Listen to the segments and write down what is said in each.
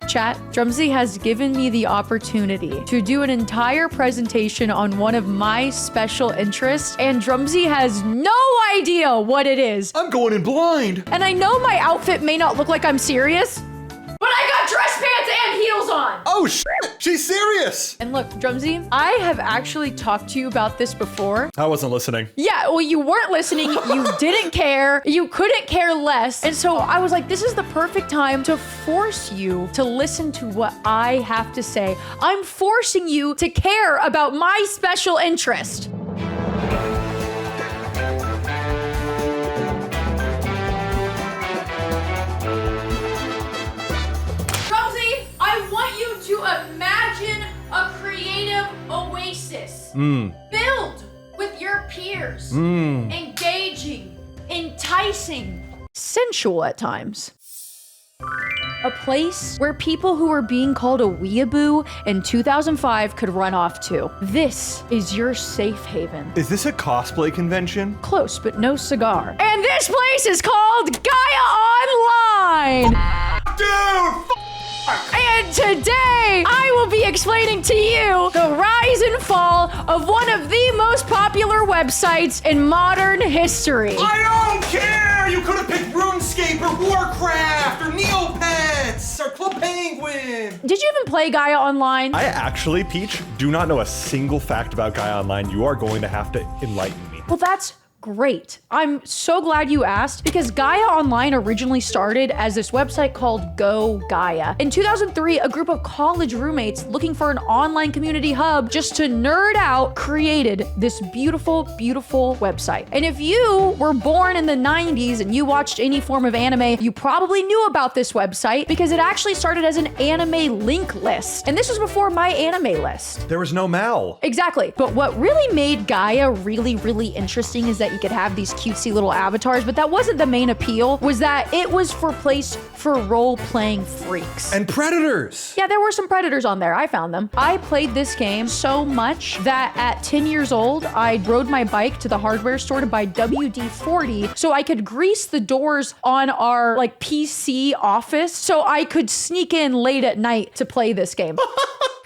Chat, Drumsy has given me the opportunity to do an entire presentation on one of my special interests, and Drumsy has no idea what it is. I'm going in blind. And I know my outfit may not look like I'm serious, but I got dress pants and heels on. Oh, she's serious. And look, Drumsy, I have actually talked to you about this before. I wasn't listening. Yeah, well, you weren't listening. You didn't care. You couldn't care less. And so I was like, this is the perfect time to force you to listen to what I have to say. I'm forcing you to care about my special interest. To imagine a creative oasis. Build with your peers. Engaging, enticing, sensual at times. A place where people who were being called a weeaboo in 2005 could run off to. This is your safe haven. Is this a cosplay convention? Close, but no cigar. And this place is called Gaia Online. Dude! And today, I will be explaining to you the rise and fall of one of the most popular websites in modern history. I don't care! You could have picked RuneScape or Warcraft or Neopets or Club Penguin. Did you even play Gaia Online? I actually, Peach, do not know a single fact about Gaia Online. You are going to have to enlighten me. Well, that's great. I'm so glad you asked, because Gaia Online originally started as this website called Go Gaia. In 2003, a group of college roommates looking for an online community hub just to nerd out created this beautiful, beautiful website. And if you were born in the 90s and you watched any form of anime, you probably knew about this website because it actually started as an anime link list. And this was before my anime list. There was no Mal. Exactly. But what really made Gaia really, really interesting is that you could have these cutesy little avatars, but that wasn't the main appeal, was that it was for place for role-playing freaks. And predators. Yeah, there were some predators on there. I found them. I played this game so much that at 10 years old, I rode my bike to the hardware store to buy WD-40 so I could grease the doors on our PC office so I could sneak in late at night to play this game.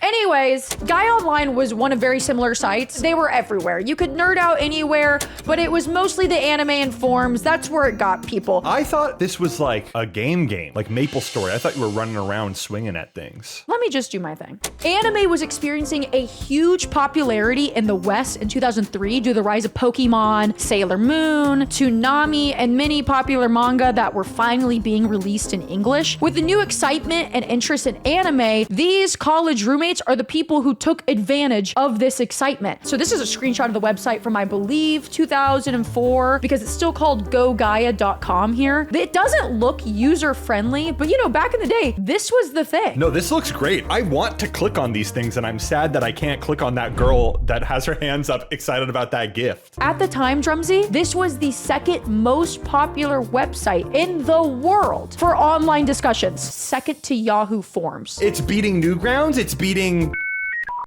Anyways, Gaia Online was one of very similar sites. They were everywhere. You could nerd out anywhere, but it was mostly the anime and forums. That's where it got people. I thought this was like a game, like Maple Story. I thought you were running around swinging at things. Let me just do my thing. Anime was experiencing a huge popularity in the West in 2003 due to the rise of Pokemon, Sailor Moon, Toonami, and many popular manga that were finally being released in English. With the new excitement and interest in anime, these college roommates are the people who took advantage of this excitement. So this is a screenshot of the website from, I believe, 2004, because it's still called gogaia.com here. It doesn't look user-friendly, but back in the day, this was the thing. No, this looks great. I want to click on these things, and I'm sad that I can't click on that girl that has her hands up excited about that gift. At the time, Drumsy, this was the second most popular website in the world for online discussions, second to Yahoo Forms. It's beating Newgrounds. It's beating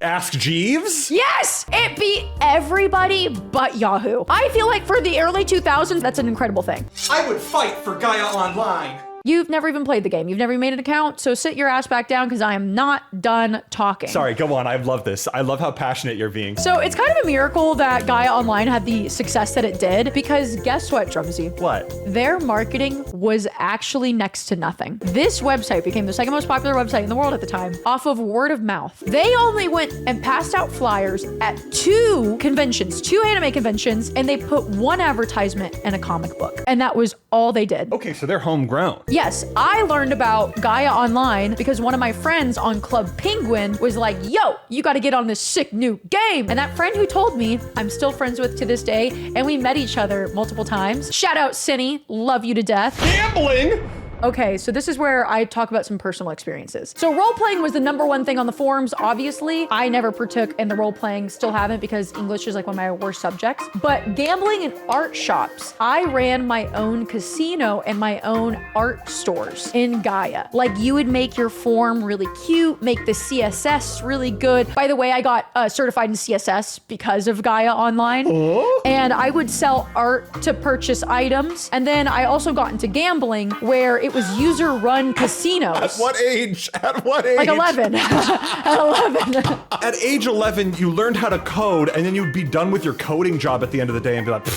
Ask Jeeves? Yes! It beat everybody but Yahoo. I feel like for the early 2000s, that's an incredible thing. I would fight for Gaia Online. You've never even played the game. You've never made an account, so sit your ass back down because I am not done talking. Sorry, go on. I love this. I love how passionate you're being. So it's kind of a miracle that Gaia Online had the success that it did, because guess what, Drumsy? What? Their marketing was actually next to nothing. This website became the second most popular website in the world at the time off of word of mouth. They only went and passed out flyers at 2 conventions, 2 anime conventions, and they put 1 advertisement in a comic book. And that was all they did. Okay, so they're homegrown. Yes, I learned about Gaia Online because one of my friends on Club Penguin was like, yo, you got to get on this sick new game. And that friend who told me, I'm still friends with to this day, and we met each other multiple times. Shout out, Cinny. Love you to death. Gambling? Okay, so this is where I talk about some personal experiences. So role-playing was the #1 thing on the forums, obviously. I never partook in the role-playing, still haven't, because English is like one of my worst subjects. But gambling and art shops, I ran my own casino and my own art stores in Gaia. Like, you would make your form really cute, make the CSS really good. By the way, I got certified in CSS because of Gaia Online. Oh? And I would sell art to purchase items. And then I also got into gambling, where it was user-run casinos. At what age? At what age? Like 11. At 11. At age 11, you learned how to code, and then you'd be done with your coding job at the end of the day and be like,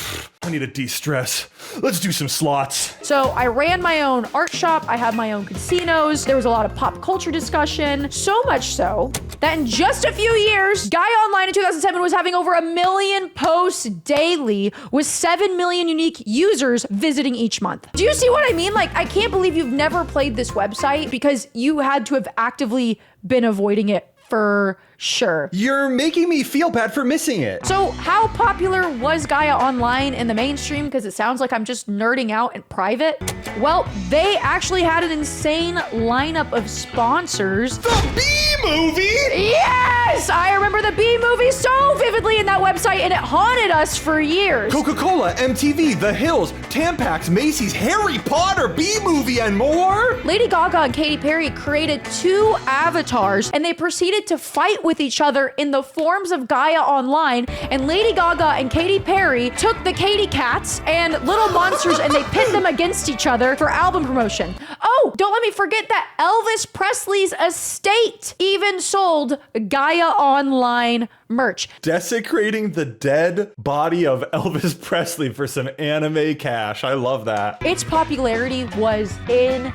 I need to de-stress. Let's do some slots. So I ran my own art shop. I had my own casinos. There was a lot of pop culture discussion. So much so that in just a few years, Gaia Online in 2007 was having over 1 million posts daily with 7 million unique users visiting each month. Do you see what I mean? Like, I can't believe you've never played this website because you had to have actively been avoiding it for sure. You're making me feel bad for missing it. So how popular was Gaia Online in the mainstream? Because it sounds like I'm just nerding out in private. Well, they actually had an insane lineup of sponsors. The B-movie? Yes! I remember the B-movie so vividly in that website, and it haunted us for years. Coca-Cola, MTV, The Hills, Tampax, Macy's, Harry Potter, B-movie, and more? Lady Gaga and Katy Perry created 2 avatars, and they proceeded to fight with each other in the forms of Gaia Online, and Lady Gaga and Katy Perry took the Katy Cats and Little Monsters and they pit them against each other for album promotion. Oh, don't let me forget that Elvis Presley's estate even sold Gaia Online merch. Desecrating the dead body of Elvis Presley for some anime cash. I love that. Its popularity was insane.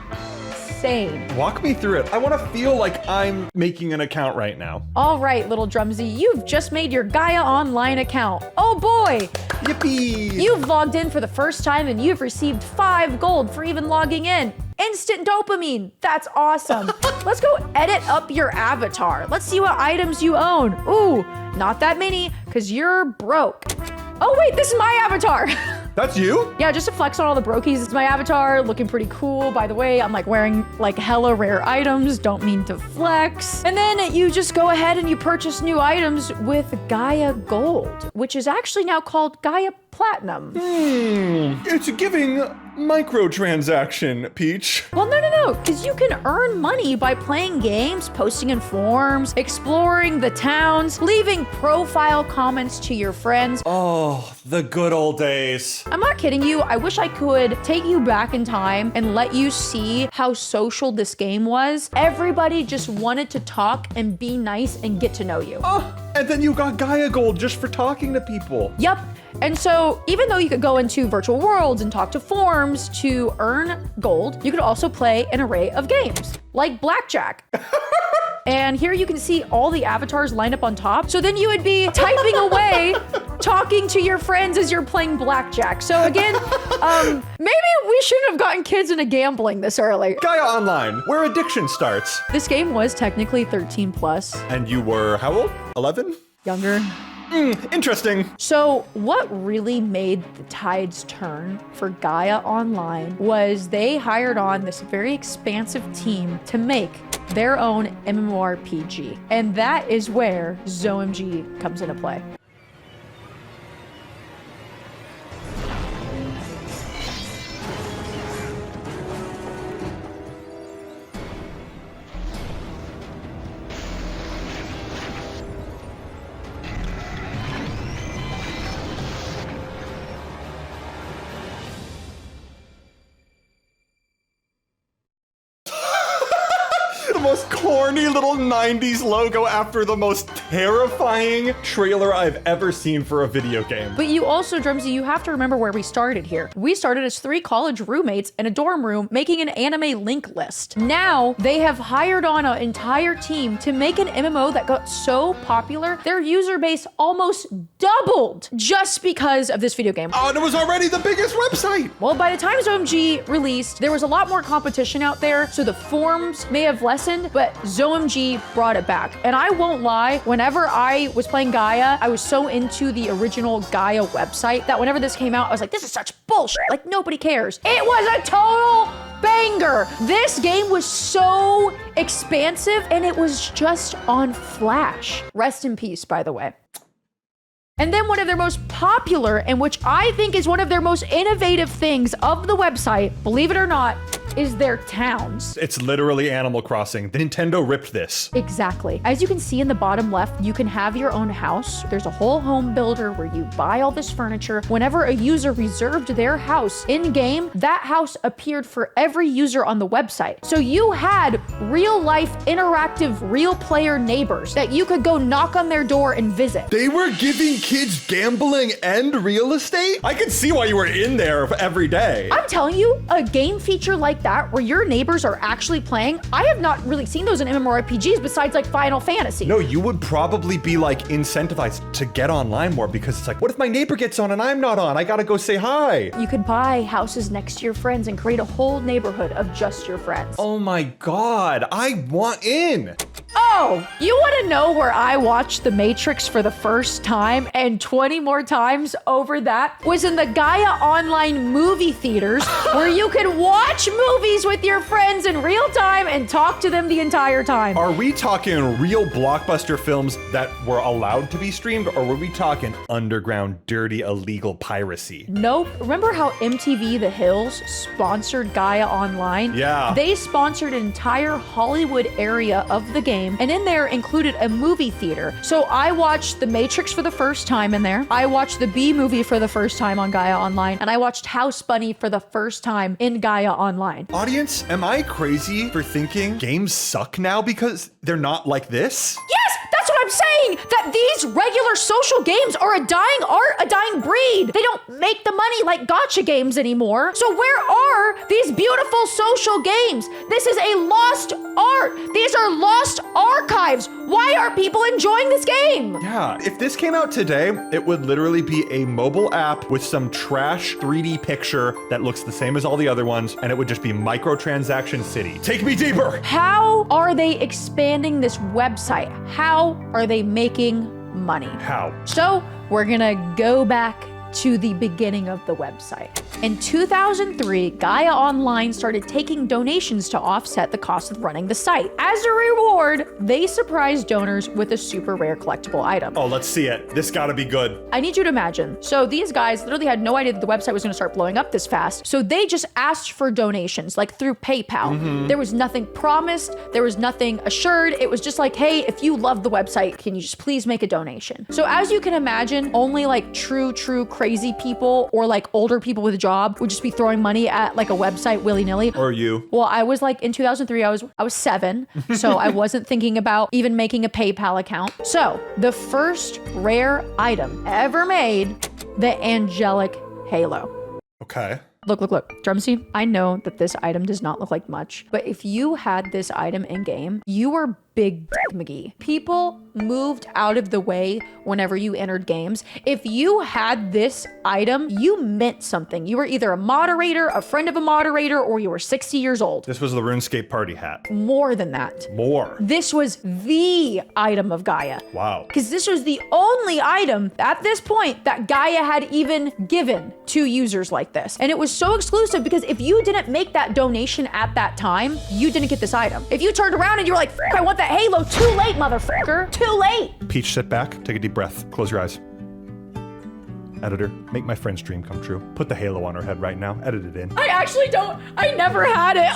Walk me through it. I want to feel like I'm making an account right now. All right, little Drumsy, you've just made your Gaia Online account. Oh boy! Yippee! You've logged in for the first time and you've received 5 gold for even logging in. Instant dopamine. That's awesome. Let's go edit up your avatar. Let's see what items you own. Ooh, not that many, because you're broke. Oh wait, this is my avatar. That's you? Yeah, just to flex on all the brokies, it's my avatar, looking pretty cool. By the way, I'm like wearing like hella rare items, don't mean to flex. And then you just go ahead and you purchase new items with Gaia Gold, which is actually now called Gaia Platinum. It's giving microtransaction, Peach. Well, no, because you can earn money by playing games, posting in forums, exploring the towns, leaving profile comments to your friends. Oh, the good old days. I'm not kidding you. I wish I could take you back in time and let you see how social this game was. Everybody just wanted to talk and be nice and get to know you. Oh, and then you got Gaia Gold just for talking to people. Yep. And so even though you could go into virtual worlds and talk to forums to earn gold, you could also play an array of games like blackjack. And here you can see all the avatars lined up on top. So then you would be typing away, talking to your friends as you're playing blackjack. So again, maybe we shouldn't have gotten kids into gambling this early. Gaia Online, where addiction starts. This game was technically 13 plus. And you were how old? 11? Younger. Interesting. So what really made the tides turn for Gaia Online was they hired on this very expansive team to make their own MMORPG. And that is where ZOMG comes into play. Most corny little 90s logo after the most terrifying trailer I've ever seen for a video game. But you also, Drumsy, you have to remember where we started here. We started as 3 college roommates in a dorm room making an anime link list. Now they have hired on an entire team to make an MMO that got so popular, their user base almost doubled just because of this video game. Oh, and it was already the biggest website. Well, by the time ZOMG released, there was a lot more competition out there, so the forums may have lessened, but ZOMG brought it back. And I won't lie, whenever I was playing Gaia, I was so into the original Gaia website that whenever this came out, I was like, this is such bullshit. Like, nobody cares. It was a total banger. This game was so expansive and it was just on Flash. Rest in peace, by the way. And then one of their most popular, and which I think is one of their most innovative things of the website, believe it or not, is their towns. It's literally Animal Crossing. The Nintendo ripped this. Exactly. As you can see in the bottom left, you can have your own house. There's a whole home builder where you buy all this furniture. Whenever a user reserved their house in-game, that house appeared for every user on the website. So you had real-life, interactive, real-player neighbors that you could go knock on their door and visit. They were giving kids gambling and real estate? I could see why you were in there every day. I'm telling you, a game feature like that where your neighbors are actually playing, I have not really seen those in MMORPGs besides like Final Fantasy. No, you would probably be like incentivized to get online more because it's like, what if my neighbor gets on and I'm not on? I gotta go say hi. You could buy houses next to your friends and create a whole neighborhood of just your friends. Oh my God, I want in. Oh, you want to know where I watched The Matrix for the first time and 20 more times over that? Was in the Gaia online movie theaters where you could watch movies with your friends in real time and talk to them the entire time. Are we talking real blockbuster films that were allowed to be streamed, or were we talking underground, dirty, illegal piracy? Nope. Remember how MTV The Hills sponsored Gaia Online? Yeah. They sponsored an entire Hollywood area of the game, and in there included a movie theater. So I watched The Matrix for the first time in there. I watched the B movie for the first time on Gaia Online, and I watched House Bunny for the first time in Gaia Online. Audience, am I crazy for thinking games suck now because they're not like this? Yes, that's what I'm saying! That these regular social games are a dying art, a dying breed. They don't make the money like gacha games anymore. So where are these beautiful social games? This is a lost art. These are lost archives. Why are people enjoying this game? Yeah, if this came out today, it would literally be a mobile app with some trash 3D picture that looks the same as all the other ones, and it would just be Microtransaction City. Take me deeper! How are they expanding this website? How are they making money? How? So we're gonna go back to the beginning of the website. In 2003, Gaia Online started taking donations to offset the cost of running the site. As a reward, they surprised donors with a super rare collectible item. Oh, let's see it. This gotta be good. I need you to imagine. So these guys literally had no idea that the website was gonna start blowing up this fast. So they just asked for donations, like through PayPal. There was nothing promised. There was nothing assured. It was just like, hey, if you love the website, can you just please make a donation? So as you can imagine, only like true crazy people or like older people with a job would just be throwing money at like a website willy-nilly. Or you. Well, I was like in 2003, I was 7, so I wasn't thinking about even making a PayPal account. So the first rare item ever made, the angelic halo. Okay. Look, Drumsy, I know that this item does not look like much, but if you had this item in game, you were Big McGee. People moved out of the way whenever you entered games. If you had this item, you meant something. You were either a moderator, a friend of a moderator, or you were 60 years old. This was the RuneScape party hat. More than that. More. This was the item of Gaia. Wow. Because this was the only item at this point that Gaia had even given to users like this. And it was so exclusive because if you didn't make that donation at that time, you didn't get this item. If you turned around and you were like, I want that halo, too late, motherfucker. Too late. Peach, sit back, take a deep breath, close your eyes. Editor, make my friend's dream come true. Put the halo on her head right now. Edit it in. I actually don't. I never had it.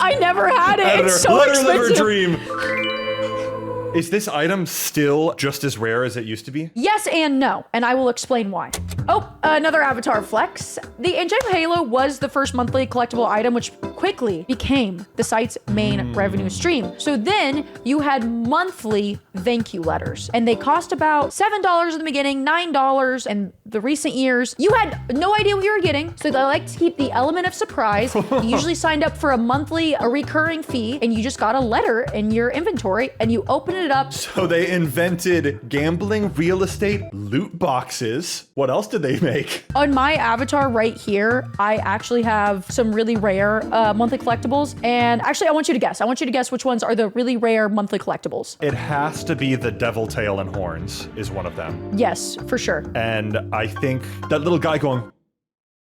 Editor, It's so let her live her expensive. dream. Is this item still just as rare as it used to be? Yes and no, and I will explain why. Oh, another avatar flex. The Angelic Halo was the first monthly collectible item, which quickly became the site's main revenue stream. So then you had monthly thank you letters, and they cost about $7 in the beginning, $9 in the recent years. You had no idea what you were getting, so they like to keep the element of surprise. You usually signed up for a recurring fee, and you just got a letter in your inventory, and you open it up. So they invented gambling, real estate, loot boxes. What else did they make? On my avatar right here, I actually have some really rare monthly collectibles. And actually, I want you to guess. I want you to guess which ones are the really rare monthly collectibles. It has to be the devil tail and horns is one of them. Yes, for sure. And I think that little guy going,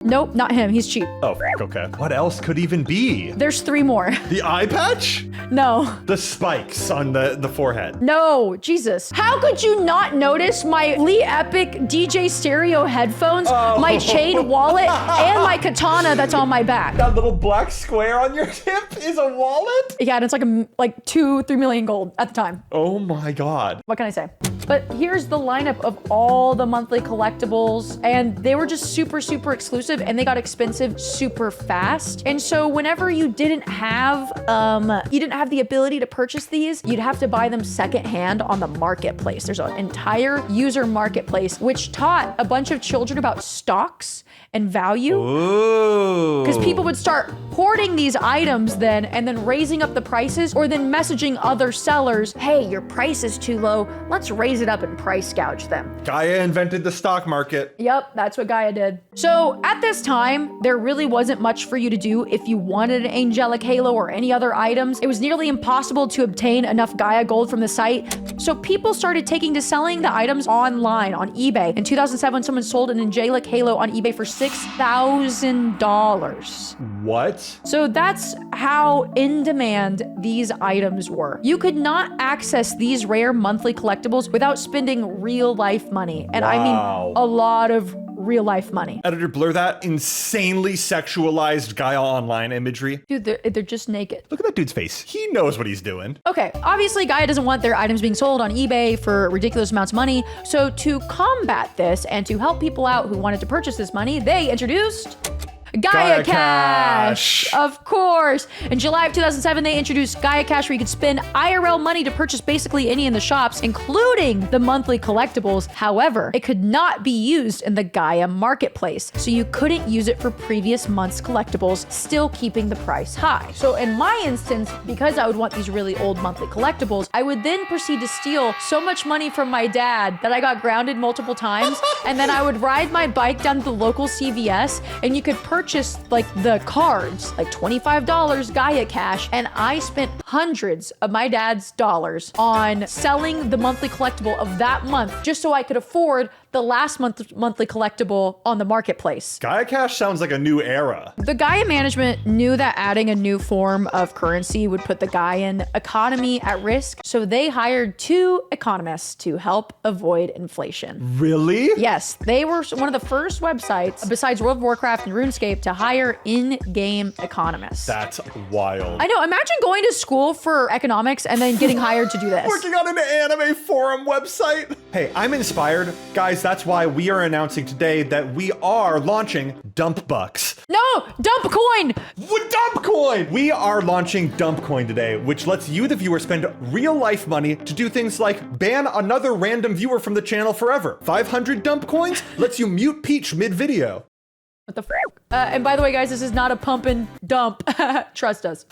Nope, not him. He's cheap. Oh, okay. What else could even be? There's 3 more. The eye patch? No. The spikes on the forehead. No, Jesus. How could you not notice my Lee Epic DJ stereo headphones, my chain wallet, and my katana that's on my back? That little black square on your hip is a wallet? Yeah, and it's like 2-3 million gold at the time. Oh my God. What can I say? But here's the lineup of all the monthly collectibles, and they were just super, super exclusive, and they got expensive super fast. And so whenever you didn't have the ability to purchase these, you'd have to buy them secondhand on the marketplace. There's an entire user marketplace, which taught a bunch of children about stocks and value. Ooh. Because people would start hoarding these items then, and then raising up the prices, or then messaging other sellers, hey, your price is too low. Let's raise it up and price gouge them. Gaia invented the stock market. Yep, that's what Gaia did. So at this time, there really wasn't much for you to do if you wanted an angelic halo or any other items. It was nearly impossible to obtain enough Gaia gold from the site. So people started taking to selling the items online on eBay. In 2007, someone sold an angelic halo on eBay for $6,000. What? So that's how in demand these items were. You could not access these rare monthly collectibles without spending real life money. And I mean a lot of real life money. Editor, blur that insanely sexualized Gaia online imagery. Dude, they're just naked. Look at that dude's face. He knows what he's doing. Okay, obviously Gaia doesn't want their items being sold on eBay for ridiculous amounts of money. So to combat this and to help people out who wanted to purchase this money, they introduced Gaia Cash. Of course. In July of 2007, they introduced Gaia Cash, where you could spend IRL money to purchase basically any in the shops, including the monthly collectibles. However, it could not be used in the Gaia marketplace, so you couldn't use it for previous month's collectibles, still keeping the price high. So in my instance, because I would want these really old monthly collectibles, I would then proceed to steal so much money from my dad that I got grounded multiple times, and then I would ride my bike down to the local CVS, and you could purchase like the cards, like $25 Gaia Cash, and I spent hundreds of my dad's dollars on selling the monthly collectible of that month just so I could afford the last monthly collectible on the marketplace. Gaia Cash sounds like a new era. The Gaia management knew that adding a new form of currency would put the Gaian economy at risk, so they hired 2 economists to help avoid inflation. Really? Yes, they were one of the first websites, besides World of Warcraft and RuneScape, to hire in-game economists. That's wild. I know, imagine going to school for economics and then getting hired to do this. Working on an anime forum website. Hey, I'm inspired. Guys, that's why we are announcing today that we are launching Dump Bucks. No, Dump Coin! Dump Coin! We are launching Dump Coin today, which lets you, the viewer, spend real life money to do things like ban another random viewer from the channel forever. 500 Dump Coins lets you mute Peach mid-video. What the fuck? And by the way, guys, this is not a pump and dump. Trust us.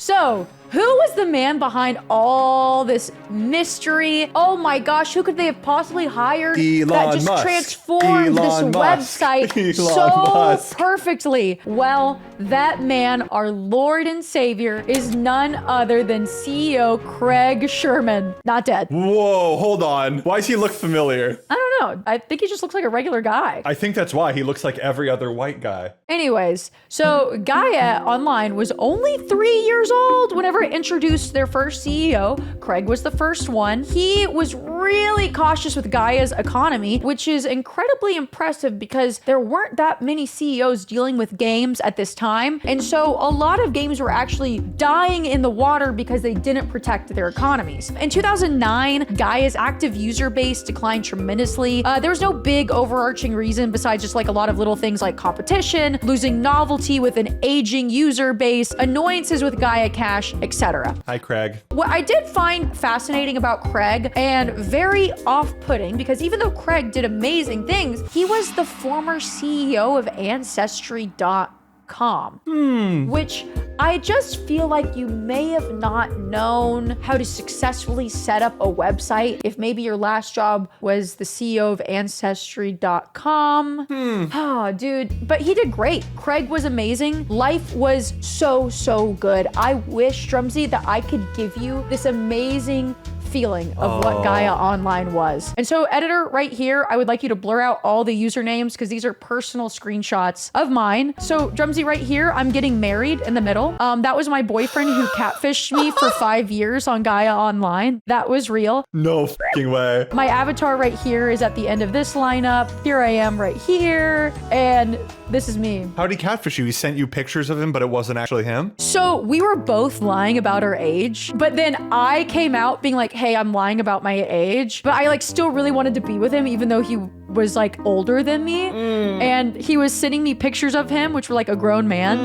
So, who was the man behind all this mystery? Oh my gosh, who could they have possibly hired that just transformed this website so perfectly? Well, that man, our Lord and Savior, is none other than CEO Craig Sherman. Not dead. Whoa, hold on. Why does he look familiar? I don't know. I think he just looks like a regular guy. I think that's why he looks like every other white guy. Anyways, so Gaia Online was only 3 years old whenever it introduced their first CEO. Craig was the first one. He was really cautious with Gaia's economy, which is incredibly impressive because there weren't that many CEOs dealing with games at this time. And so a lot of games were actually dying in the water because they didn't protect their economies. In 2009, Gaia's active user base declined tremendously. There was no big overarching reason besides just like a lot of little things like competition, losing novelty with an aging user base, annoyances with Gaia Cash, etc. Hi, Craig. What I did find fascinating about Craig, and very off-putting, because even though Craig did amazing things, he was the former CEO of Ancestry.com. Which I just feel like you may have not known how to successfully set up a website if maybe your last job was the CEO of Ancestry.com. Oh, dude, but he did great. Craig was amazing. Life was so good. I wish, Drumsy, that I could give you this amazing feeling of what Gaia Online was. And so editor right here, I would like you to blur out all the usernames because these are personal screenshots of mine. So Drumsy right here, I'm getting married in the middle. That was my boyfriend who catfished me for 5 years on Gaia Online. That was real. No fucking way. My avatar right here is at the end of this lineup. Here I am right here. And this is me. How'd he catfish you? He sent you pictures of him, but it wasn't actually him? So we were both lying about our age, but then I came out being like, hey, I'm lying about my age, but I like still really wanted to be with him even though he was like older than me. And he was sending me pictures of him, which were like a grown man.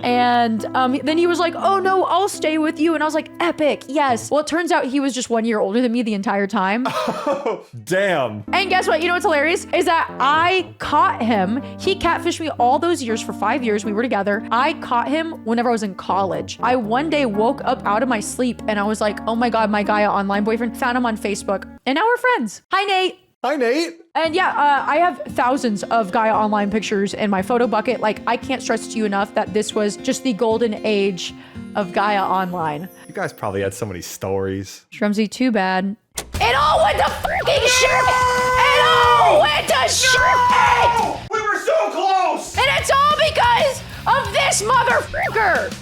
And then he was like, oh no, I'll stay with you. And I was like, epic, yes. Well, it turns out he was just 1 year older than me the entire time. Oh, damn. And guess what? You know what's hilarious? Is that I caught him. He catfished me all those years for 5 years. We were together. I caught him whenever I was in college. I one day woke up out of my sleep and I was like, oh my God, my Gaia Online boyfriend, found him on Facebook. And now we're friends. Hi, Nate. Hi, Nate. And yeah, I have thousands of Gaia Online pictures in my photo bucket. Like, I can't stress to you enough that this was just the golden age of Gaia Online. You guys probably had so many stories. Drumsy, too bad. It all went to fucking shit! It all went to shit! We were so close! And it's all because of this motherfucker!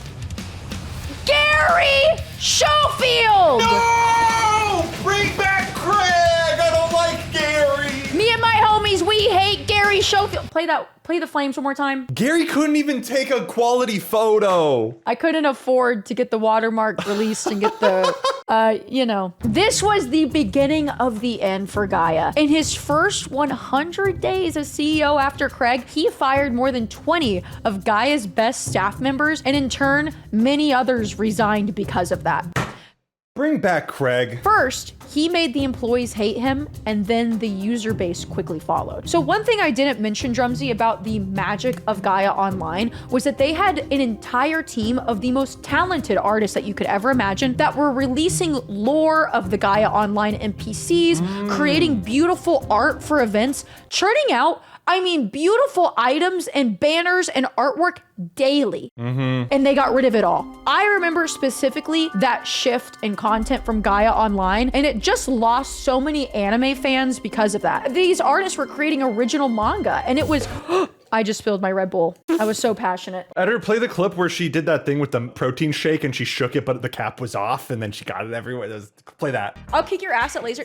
Gary Schofield! No! Bring back Craig! I don't like Gary! Me and my homies, we hate Gary Schofield. Play the flames one more time. Gary couldn't even take a quality photo. I couldn't afford to get the watermark released and get the, This was the beginning of the end for Gaia. In his first 100 days as CEO after Craig, he fired more than 20 of Gaia's best staff members, and in turn, many others resigned because of that. Bring back Craig. First, he made the employees hate him, and then the user base quickly followed. So one thing I didn't mention, Drumsy, about the magic of Gaia Online was that they had an entire team of the most talented artists that you could ever imagine that were releasing lore of the Gaia Online NPCs, creating beautiful art for events, churning out beautiful items and banners and artwork daily. And they got rid of it all. I remember specifically that shift in content from Gaia Online, and it just lost so many anime fans because of that. These artists were creating original manga, and it was... I just spilled my Red Bull. I was so passionate. Editor, play the clip where she did that thing with the protein shake and she shook it, but the cap was off, and then she got it everywhere. Play that. I'll kick your ass at laser.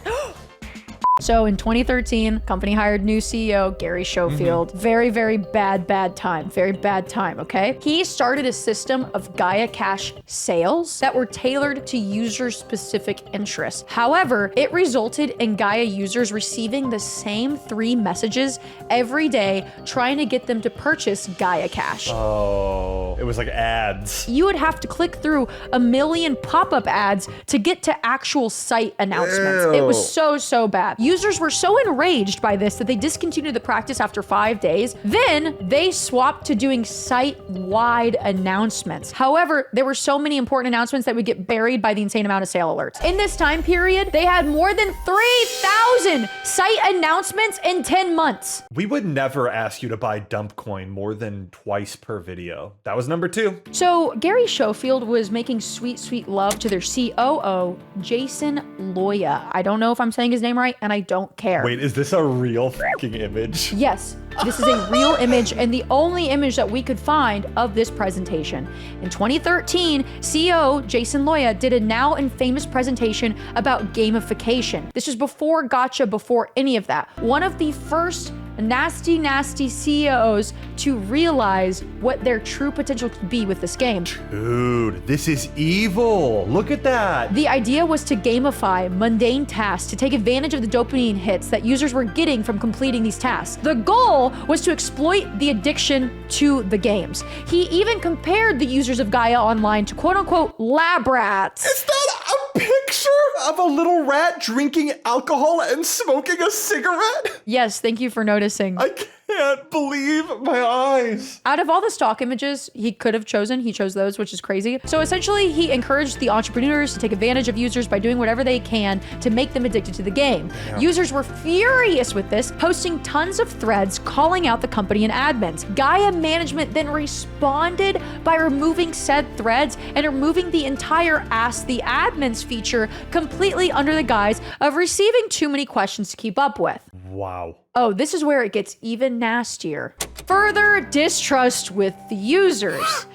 So in 2013, company hired new CEO, Gary Schofield. Very, very bad time. Very bad time, okay? He started a system of Gaia Cash sales that were tailored to user-specific interests. However, it resulted in Gaia users receiving the same 3 messages every day, trying to get them to purchase Gaia Cash. Oh, it was like ads. You would have to click through a million pop-up ads to get to actual site announcements. Ew. It was so bad. Users were so enraged by this that they discontinued the practice after 5 days. Then they swapped to doing site-wide announcements. However, there were so many important announcements that would get buried by the insane amount of sale alerts. In this time period, they had more than 3,000 site announcements in 10 months. We would never ask you to buy dump coin more than twice per video. That was number 2. So Gary Schofield was making sweet love to their COO, Jason Loya. I don't know if I'm saying his name right, and I don't care. Wait, is this a real fucking image? Yes, this is a real image and the only image that we could find of this presentation. In 2013, CEO Jason Loya did a now infamous presentation about gamification. This was before Gotcha, before any of that. One of the first nasty CEOs to realize what their true potential could be with this game. Dude, this is evil. Look at that. The idea was to gamify mundane tasks to take advantage of the dopamine hits that users were getting from completing these tasks. The goal was to exploit the addiction to the games. He even compared the users of Gaia Online to quote-unquote lab rats. Is that a picture of a little rat drinking alcohol and smoking a cigarette? Yes, thank you for noticing. I can't. can't believe my eyes. Out of all the stock images he could have chosen, he chose those, which is crazy. So essentially, he encouraged the entrepreneurs to take advantage of users by doing whatever they can to make them addicted to the game. Yeah. Users were furious with this, posting tons of threads calling out the company and admins. Gaia management then responded by removing said threads and removing the entire Ask the Admins feature completely under the guise of receiving too many questions to keep up with. Wow. Oh, this is where it gets even nastier. Further distrust with the users.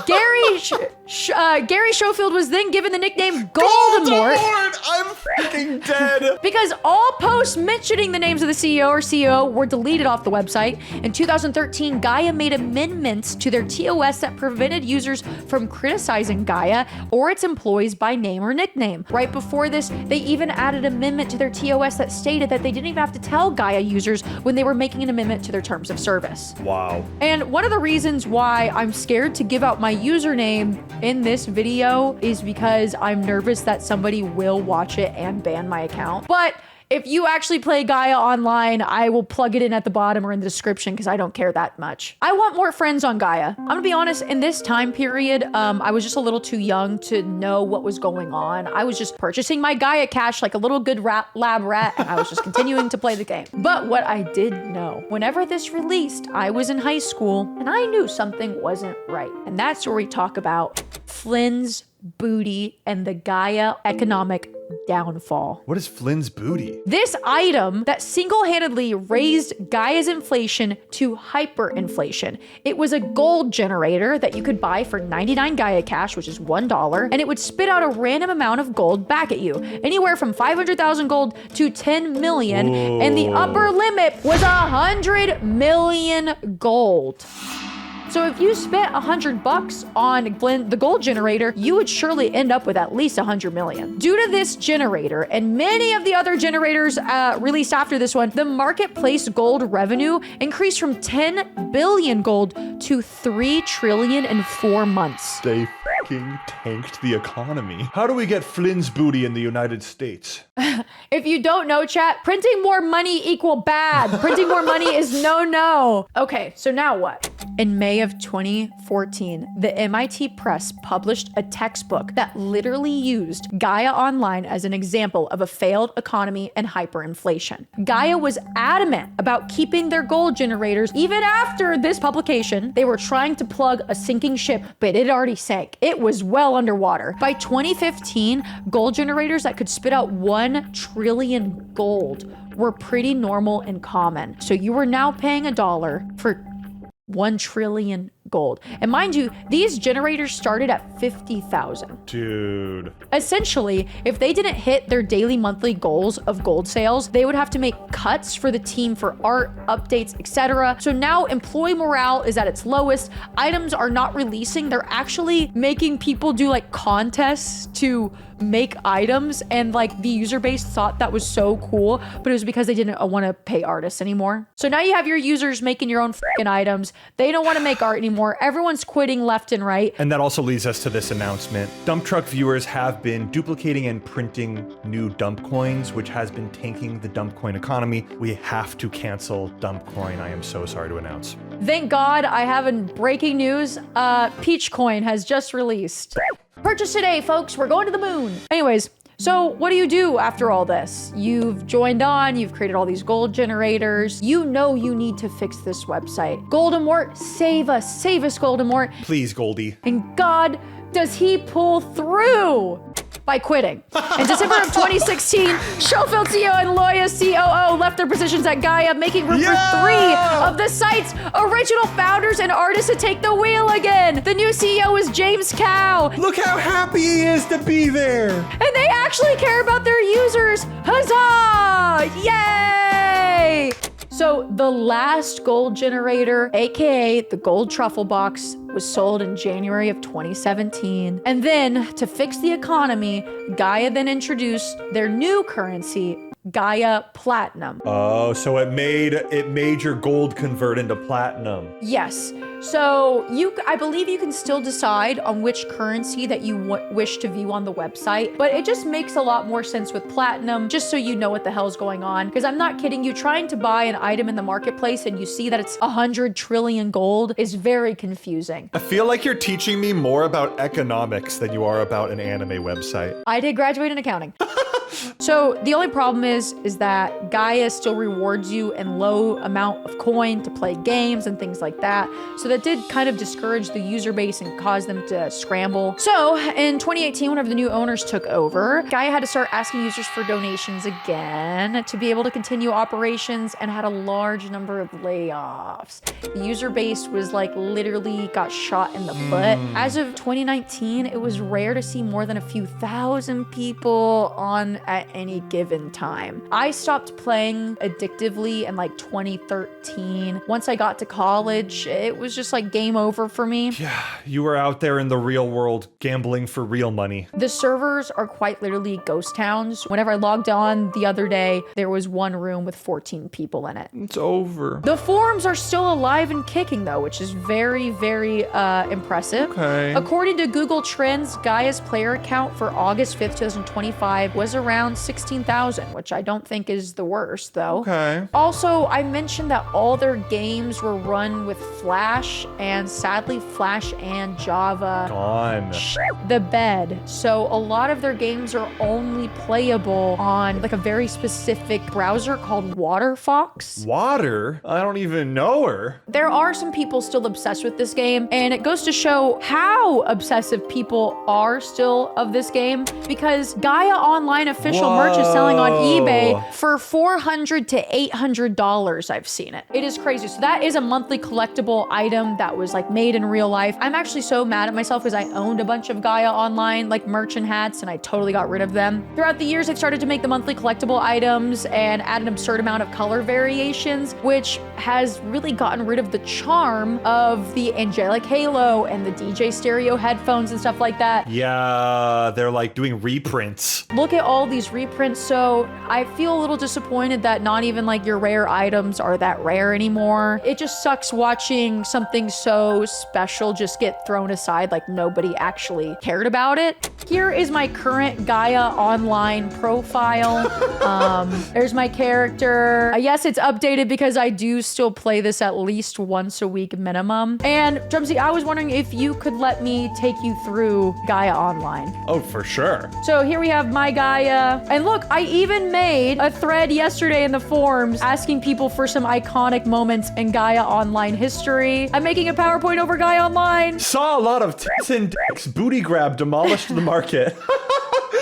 Gary Schofield was then given the nickname Goldemort. I'm freaking dead. Because all posts mentioning the names of the CEO or CEO were deleted off the website. In 2013, Gaia made amendments to their TOS that prevented users from criticizing Gaia or its employees by name or nickname. Right before this, they even added an amendment to their TOS that stated that they didn't even have to tell Gaia users when they were making an amendment to their terms of service. Wow. And one of the reasons why I'm scared to give out my username in this video is because I'm nervous that somebody will watch it and ban my account. But if you actually play Gaia online, I will plug it in at the bottom or in the description because I don't care that much. I want more friends on Gaia. I'm gonna be honest, in this time period, I was just a little too young to know what was going on. I was just purchasing my Gaia cash like a little good lab rat, and I was just continuing to play the game. But what I did know, whenever this released, I was in high school and I knew something wasn't right. And that's where we talk about Flynn's booty and the Gaia economic downfall. What is Flynn's booty? This item that single-handedly raised Gaia's inflation to hyperinflation. It was a gold generator that you could buy for 99 Gaia cash, which is $1, and it would spit out a random amount of gold back at you, anywhere from 500,000 gold to 10 million, Whoa. and the upper limit was 100 million gold. So if you spent $100 on the gold generator, you would surely end up with at least 100 million. Due to this generator and many of the other generators released after this one, the marketplace gold revenue increased from 10 billion gold to 3 trillion in 4 months. They fucking tanked the economy. How do we get Flynn's booty in the United States? If you don't know, chat, printing more money equal bad. Printing more money is no. Okay, so now what? In May of 2014, the MIT Press published a textbook that literally used Gaia Online as an example of a failed economy and hyperinflation. Gaia was adamant about keeping their gold generators. Even after this publication, they were trying to plug a sinking ship, but it already sank. It was well underwater. By 2015, gold generators that could spit out 1 trillion gold were pretty normal and common. So you were now paying $1 for 1 trillion gold. And mind you, these generators started at 50,000. Dude. Essentially, if they didn't hit their daily monthly goals of gold sales, they would have to make cuts for the team for art, updates, etc. So now employee morale is at its lowest. Items are not releasing. They're actually making people do like contests to make items, and like the user base thought that was so cool, but it was because they didn't want to pay artists anymore. So now you have your users making your own freaking items. They don't want to make art anymore. Everyone's quitting left and right. And that also leads us to this announcement. Dumptruck viewers have been duplicating and printing new dump coins, which has been tanking the dump coin economy. We have to cancel dump coin. I am so sorry to announce. Thank God I have a breaking news. Peach coin has just released. Purchase today, folks. We're going to the moon. Anyways, so what do you do after all this? You've joined on, you've created all these gold generators. You know you need to fix this website. Goldemort, save us, Goldemort. Please, Goldie. And God, does he pull through? By quitting. In December of 2016, Schofield CEO and Loya COO left their positions at Gaia, making room for 3 of the site's original founders and artists to take the wheel again. The new CEO is James Cow. Look how happy he is to be there. And they actually care about their users. Huzzah! Yay! So the last gold generator, aka the gold truffle box, was sold in January of 2017. And then to fix the economy, Gaia then introduced their new currency, Gaia Platinum. Oh, so it made your gold convert into platinum. Yes. So I believe you can still decide on which currency that you wish to view on the website, but it just makes a lot more sense with platinum, just so you know what the hell's going on. Because I'm not kidding you, trying to buy an item in the marketplace and you see that it's 100 trillion gold is very confusing. I feel like you're teaching me more about economics than you are about an anime website. I did graduate in accounting. So the only problem is that Gaia still rewards you in low amount of coin to play games and things like that. So that did kind of discourage the user base and cause them to scramble. So in 2018, whenever the new owners took over, Gaia had to start asking users for donations again to be able to continue operations and had a large number of layoffs. The user base was like literally got shot in the foot. As of 2019, it was rare to see more than a few thousand people on at any given time. I stopped playing addictively in like 2013. Once I got to college, it was just like game over for me. Yeah, you were out there in the real world gambling for real money. The servers are quite literally ghost towns. Whenever I logged on the other day, there was one room with 14 people in it. It's over. The forums are still alive and kicking though, which is very, very impressive. Okay. According to Google Trends, Gaia's player count for August 5th, 2025 was around 16,000, which I don't think is the worst though. Okay. Also, I mentioned that all their games were run with Flash, and sadly Flash and Java Gone. the bed. So a lot of their games are only playable on like a very specific browser called Waterfox. Water? I don't even know her. There are some people still obsessed with this game, and it goes to show how obsessive people are still of this game, because Gaia Online official merch is selling on eBay for $400 to $800. I've seen it. It is crazy. So that is a monthly collectible item that was like made in real life. I'm actually so mad at myself because I owned a bunch of Gaia Online like merch and hats, and I totally got rid of them. Throughout the years, I've started to make the monthly collectible items and add an absurd amount of color variations, which has really gotten rid of the charm of the angelic halo and the DJ stereo headphones and stuff like that. Yeah, they're like doing reprints. Look at all these reprints. So I feel a little disappointed that not even like your rare items are that rare anymore. It just sucks watching something so special just get thrown aside like nobody actually cared about it. Here is my current Gaia Online profile. There's my character. Yes, it's updated because I do still play this at least once a week minimum. And Drumsy, I was wondering if you could let me take you through Gaia Online. Oh, for sure. So here we have my Gaia. And look, I even made a thread yesterday in the forums asking people for some iconic moments in Gaia Online history. I'm making a PowerPoint over Gaia Online. Saw a lot of tits and dicks. Booty grab demolished the market.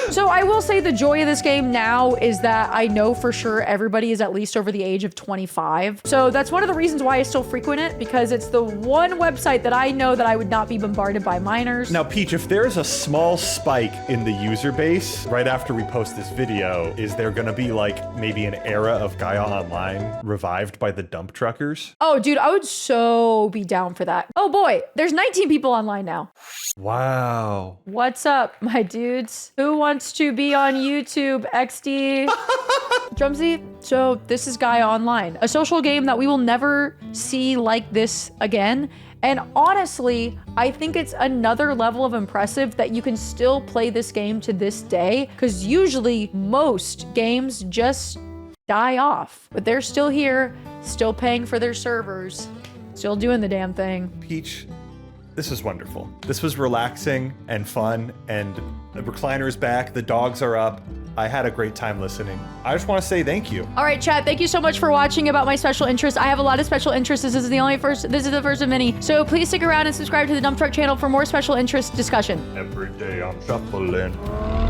So I will say the joy of this game now is that I know for sure everybody is at least over the age of 25. So that's one of the reasons why I still frequent it, because it's the one website that I know that I would not be bombarded by minors. Now, Peach, if there is a small spike in the user base right after we post this video, is there gonna be like maybe an era of Gaia Online revived by the Dumptruckers? Oh, dude, I would so be down for that. Oh boy, there's 19 people online now. Wow. What's up, my dudes? Who wants to be on YouTube, XD? Drumsy, so this is Gaia Online, a social game that we will never see like this again. And honestly, I think it's another level of impressive that you can still play this game to this day, because usually most games just die off, but they're still here, still paying for their servers, still doing the damn thing. Peach, this was wonderful. This was relaxing and fun, and the recliner's back, the dogs are up. I had a great time listening. I just want to say thank you. All right, chat, thank you so much for watching about my special interests. I have a lot of special interests. This is the first of many. So please stick around and subscribe to the Dumptruck channel for more special interest discussion. Every day I'm shuffling.